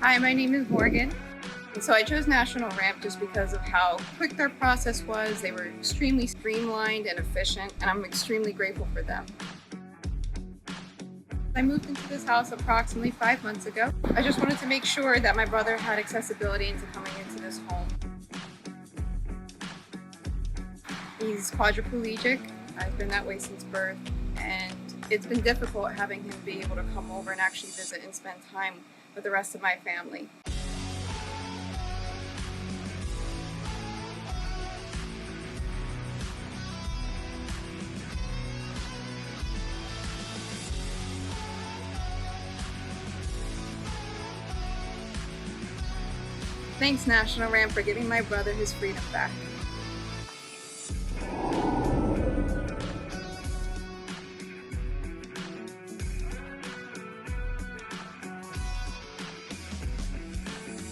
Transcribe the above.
Hi, my name is Morgan. And so I chose National Ramp just because of how quick their process was. They were extremely streamlined and efficient, and I'm extremely grateful for them. I moved into this house approximately 5 months ago. I just wanted to make sure that my brother had accessibility into coming into this home. He's quadriplegic. I've been that way since birth, and it's been difficult having him be able to come over and actually visit and spend time with the rest of my family. Thanks, National Ramp, for giving my brother his freedom back.